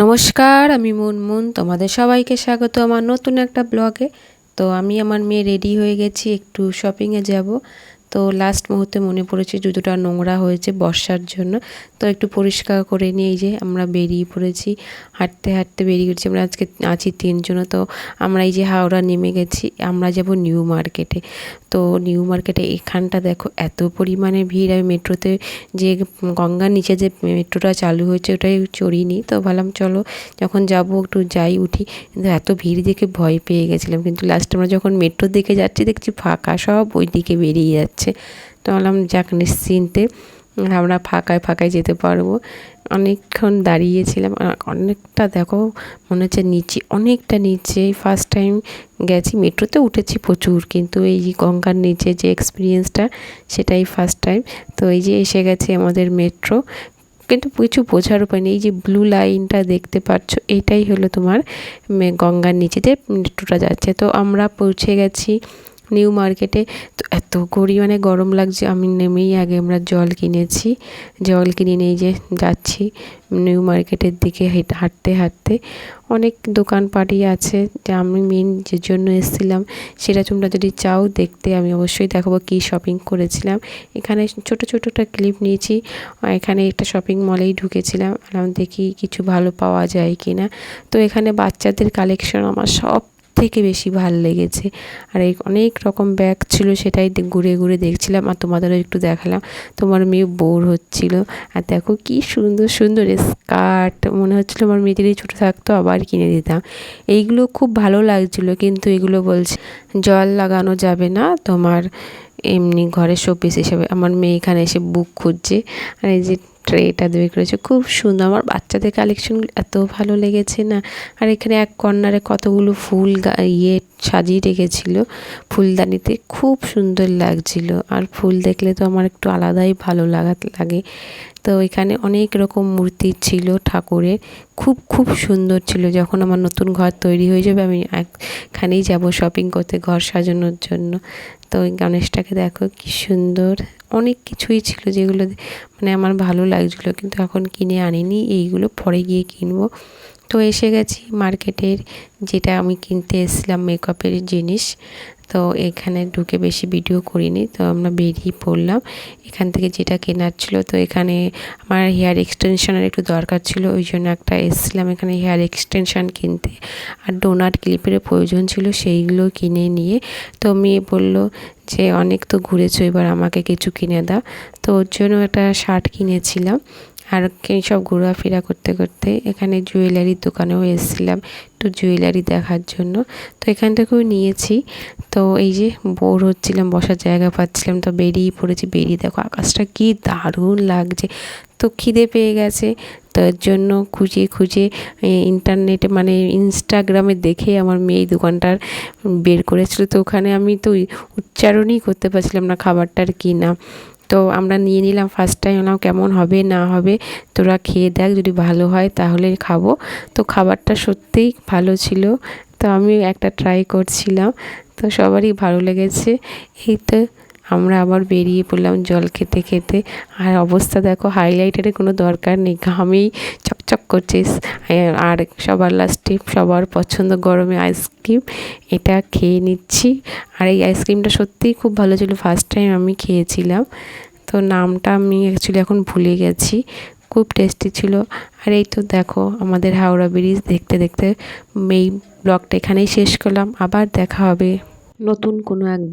নমস্কার, আমি মুনমুন। তোমাদের সবাইকে স্বাগত আমার নতুন একটা ব্লগে। তো আমি আমার মেয়ে রেডি হয়ে গেছি, একটু শপিংয়ে যাব। তো লাস্ট মুহূর্তে মনে পড়েছে জুতোটা নোংরা হয়েছে বর্ষার জন্য, তো একটু পরিষ্কার করে নিয়ে এই যে আমরা বেরিয়ে পড়েছি। হাঁটতে হাঁটতে বেরিয়ে গেছি, আমরা আজকে আছি 3 জন। তো আমরা এই যে হাওড়া নেমে গেছি, আমরা যাব নিউ মার্কেটে। তো নিউ মার্কেটে এখানটা দেখো এত পরিমাণে ভিড়। আমি মেট্রোতে যে গঙ্গার নিচে যে মেট্রোটা চালু হয়েছে ওটাই চড়িনি, তো ভাবলাম চলো যখন যাব একটু যাই উঠি। কিন্তু এত ভিড় দেখে ভয় পেয়ে গেছিলাম, কিন্তু লাস্টে আমরা যখন মেট্রোর দিকে যাচ্ছি দেখছি ফাঁকা, সব ওই দিকে বেরিয়ে যাচ্ছে। তো ভাবলাম যাক নিশ্চিন্তে আমরা ফাঁকায় ফাঁকায় যেতে পারবো। অনেকক্ষণ দাঁড়িয়েছিলাম, অনেকটা দেখো মনে হচ্ছে নিচে, অনেকটা নিচে। ফার্স্ট টাইম গেছি, মেট্রোতে উঠেছি প্রচুর, কিন্তু এই যে গঙ্গার নিচে যে এক্সপিরিয়েন্সটা সেটাই ফার্স্ট টাইম। তো এই যে এসে গেছে আমাদের মেট্রো, কিন্তু কিছু বোঝার উপায় নেই। এই যে ব্লু লাইনটা দেখতে পাচ্ছ, এইটাই হলো তোমার গঙ্গার নিচে যে মেট্রোটা যাচ্ছে। তো আমরা পৌঁছে গেছি নিউ মার্কেটে। তো এত পরিমাণে গরম লাগছে, আমি নেমেই আগে আমরা জল কিনেছি। জল কিনে নিয়ে যে যাচ্ছি নিউ মার্কেটের দিকে হাঁটতে হাঁটতে। অনেক দোকানপাটই আছে, যা আমি মেন যে জন্য এসেছিলাম সেটা তোমরা যদি চাও দেখতে আমি অবশ্যই দেখাবো কী শপিং করেছিলাম। এখানে ছোট ছোটোটা ক্লিপ নিয়েছি। এখানে একটা শপিং মলেই ঢুকেছিলাম, দেখি কিছু ভালো পাওয়া যায় কি না। তো এখানে বাচ্চাদের কালেকশন আমার সব থেকে বেশি ভাল লেগেছে। আর এই অনেক রকম ব্যাগ ছিল, সেটাই ঘুরে ঘুরে দেখছিলাম আর তোমাদেরও একটু দেখালাম। তোমার মেয়ে বোর হচ্ছিল। আর দেখো কি সুন্দর সুন্দর স্কার্ট, মনে হচ্ছিলো আমার মেয়ে যদি ছোটো থাকতো আবার কিনে দিতাম। এইগুলো খুব ভালো লাগছিলো, কিন্তু এগুলো বলছে জল লাগানো যাবে না, তোমার এমনি ঘরে শোপিস হিসেবে। আমার মেয়ে এখানে এসে বুক খুঁজছে। আর এই যে ট্রেটা তৈরি করেছে, খুব সুন্দর। আমার বাচ্চাদের কালেকশনগুলো এত ভালো লেগেছে না। আর এখানে এক কর্নারে কতগুলো ফুল সাজিয়ে রেখেছিল ফুলদানিতে, খুব সুন্দর লাগছিল। আর ফুল দেখলে তো আমার একটু আলাদাই ভালো লাগে। তো এখানে অনেক রকম মূর্তি ছিল ঠাকুরের, খুব খুব সুন্দর ছিল। যখন আমার নতুন ঘর তৈরি হয়ে যাবে আমি এখানেই যাব শপিং করতে ঘর সাজানোর জন্য। তো ওই গণেশটাকে দেখো কি সুন্দর, অনেক কিছুই ছিল যেগুলো মানে আমার ভালো লাগছিলো, কিন্তু এখন কিনে আনিনি, এইগুলো পরে গিয়ে কিনবো। তো এসে গেছি মার্কেটের, যেটা আমি কিনতে এসেছিলাম মেকআপের জিনিস। তো এখানে ঢুকে বেশি ভিডিও করিনি, তো আমরা বেরিয়ে পড়লাম এখান থেকে যেটা কেনার ছিল। তো এখানে আমার হেয়ার এক্সটেনশনের একটু দরকার ছিল, ওই জন্য একটা এসেছিলাম এখানে হেয়ার এক্সটেনশন কিনতে। আর ডোনাট ক্লিপের প্রয়োজন ছিল, সেইগুলো কিনে নিয়ে তো মেয়ে বললো যে অনেক তো ঘুরেছো, এবার আমাকে কিছু কিনে দাও। তো ওর জন্য একটা শার্ট কিনেছিলাম। আর সব ঘোরাফেরা করতে করতে এখানে জুয়েলারির দোকানেও এসেছিলাম একটু জুয়েলারি দেখার জন্য। তো এখান থেকেও নিয়েছি। তো এই যে বোর হচ্ছিলাম, বসার জায়গা পাচ্ছিলাম, তো বেরিয়ে পড়েছি। বেরিয়ে দেখো আকাশটা কি দারুণ লাগছে। তো খিদে পেয়ে গেছে, তার জন্য খুঁজে খুঁজে ইন্টারনেটে মানে ইনস্টাগ্রামে দেখে আমার মেয়ে এই দোকানটার বের করেছিল। তো ওখানে আমি তো উচ্চারণই করতে পারছিলাম না খাবারটার কী নাম। তো আমরা নিয়ে নিলাম ফার্স্ট টাইম, বললাম কেমন হবে না হবে তোরা খেয়ে দেখ, যদি ভালো হয় তাহলে খাবো। তো খাবারটা সত্যিই ভালো ছিল, তো আমি একটা ট্রাই করছিলাম, তো সবারই ভালো লেগেছে। এই তো আমরা আবার বেরিয়ে পড়লাম জল খেতে খেতে। আর অবস্থা দেখো, হাইলাইটারের কোনো দরকার নেই, ঘামেই চকচক করছে। আর সবার লাস্টে সবার পছন্দ গরমে আইসক্রিম, এটা খেয়ে নিচ্ছি। আর এই আইসক্রিমটা সত্যিই খুব ভালো ছিল, ফার্স্ট টাইম আমি খেয়েছিলাম। তো নামটা আমি অ্যাকচুয়ালি এখন ভুলে গেছি, খুব টেস্টি ছিল। আর এই তো দেখো আমাদের হাওড়া ব্রিজ দেখতে দেখতে এই ব্লগটা এখানেই শেষ করলাম। আবার দেখা হবে নতুন কোনো এক ব্লগ।